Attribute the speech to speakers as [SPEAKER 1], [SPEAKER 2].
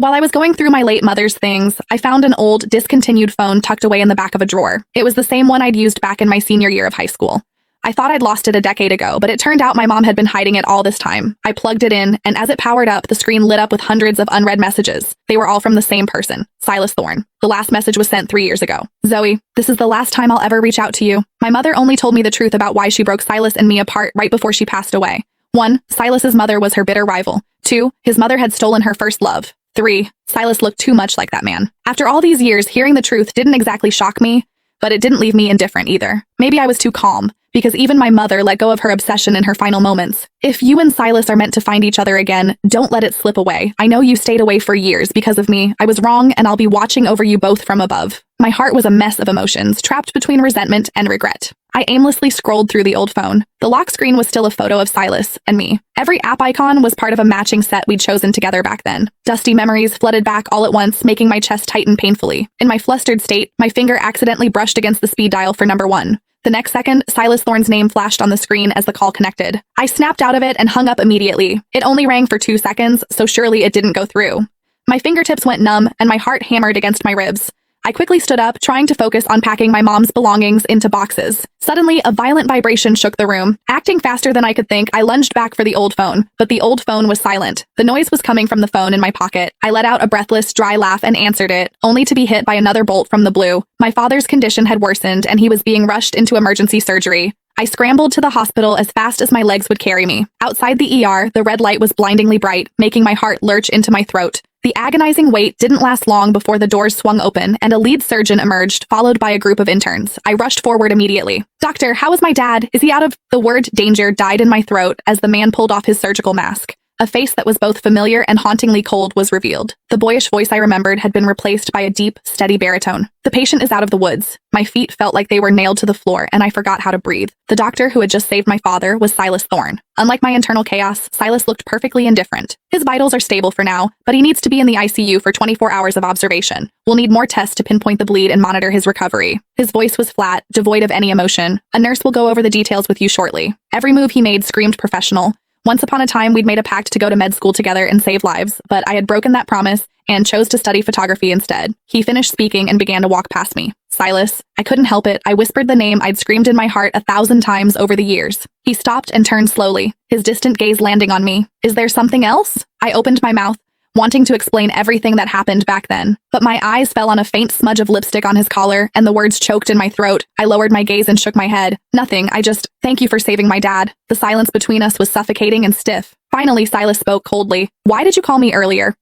[SPEAKER 1] While I was going through my late mother's things, I found an old, discontinued phone tucked away in the back of a drawer. It was the same one I'd used back in my senior year of high school. I thought I'd lost it a decade ago, but it turned out my mom had been hiding it all this time. I plugged it in, and as it powered up, the screen lit up with hundreds of unread messages. They were all from the same person, Silas Thorne. The last message was sent 3 years ago. Zoe, this is the last time I'll ever reach out to you. My mother only told me the truth about why she broke Silas and me apart right before she passed away. 1. Silas's mother was her bitter rival. 2. His mother had stolen her first love. 3. Silas looked too much like that man. After all these years, hearing the truth didn't exactly shock me, but it didn't leave me indifferent either. Maybe I was too calm, because even my mother let go of her obsession in her final moments. If you and Silas are meant to find each other again, don't let it slip away. I know you stayed away for years because of me. I was wrong, and I'll be watching over you both from above. My heart was a mess of emotions, trapped between resentment and regret. I aimlessly scrolled through the old phone. The lock screen was still a photo of Silas and me. Every app icon was part of a matching set we'd chosen together back then. Dusty memories flooded back all at once, making my chest tighten painfully. In my flustered state, my finger accidentally brushed against the speed dial for number 1. The next second, Silas Thorne's name flashed on the screen as the call connected. I snapped out of it and hung up immediately. It only rang for 2 seconds, so surely it didn't go through. My fingertips went numb, and my heart hammered against my ribs. I quickly stood up, trying to focus on packing my mom's belongings into boxes. Suddenly, a violent vibration shook the room. Acting faster than I could think, I lunged back for the old phone, but the old phone was silent. The noise was coming from the phone in my pocket. I let out a breathless, dry laugh and answered it, only to be hit by another bolt from the blue. My father's condition had worsened, and he was being rushed into emergency surgery. I scrambled to the hospital as fast as my legs would carry me. Outside the ER, the red light was blindingly bright, making my heart lurch into my throat. The agonizing wait didn't last long before the doors swung open and a lead surgeon emerged, followed by a group of interns. I rushed forward immediately. "Doctor, how is my dad? Is he out of—" The word danger died in my throat as the man pulled off his surgical mask. A face that was both familiar and hauntingly cold was revealed. The boyish voice I remembered had been replaced by a deep, steady baritone. "The patient is out of the woods." My feet felt like they were nailed to the floor, and I forgot how to breathe. The doctor who had just saved my father was Silas Thorne. Unlike my internal chaos, Silas looked perfectly indifferent. His vitals are stable for now, but he needs to be in the ICU for 24 hours of observation. We'll need more tests to pinpoint the bleed and monitor his recovery. His voice was flat, devoid of any emotion. "A nurse will go over the details with you shortly." Every move he made screamed professional. Once upon a time, we'd made a pact to go to med school together and save lives, but I had broken that promise and chose to study photography instead. He finished speaking and began to walk past me. "Silas." I couldn't help it. I whispered the name I'd screamed in my heart 1,000 times over the years. He stopped and turned slowly, his distant gaze landing on me. "Is there something else?" I opened my mouth, wanting to explain everything that happened back then. But my eyes fell on a faint smudge of lipstick on his collar, and the words choked in my throat. I lowered my gaze and shook my head. "Nothing, thank you for saving my dad." The silence between us was suffocating and stiff. Finally, Silas spoke coldly. "Why did you call me earlier?"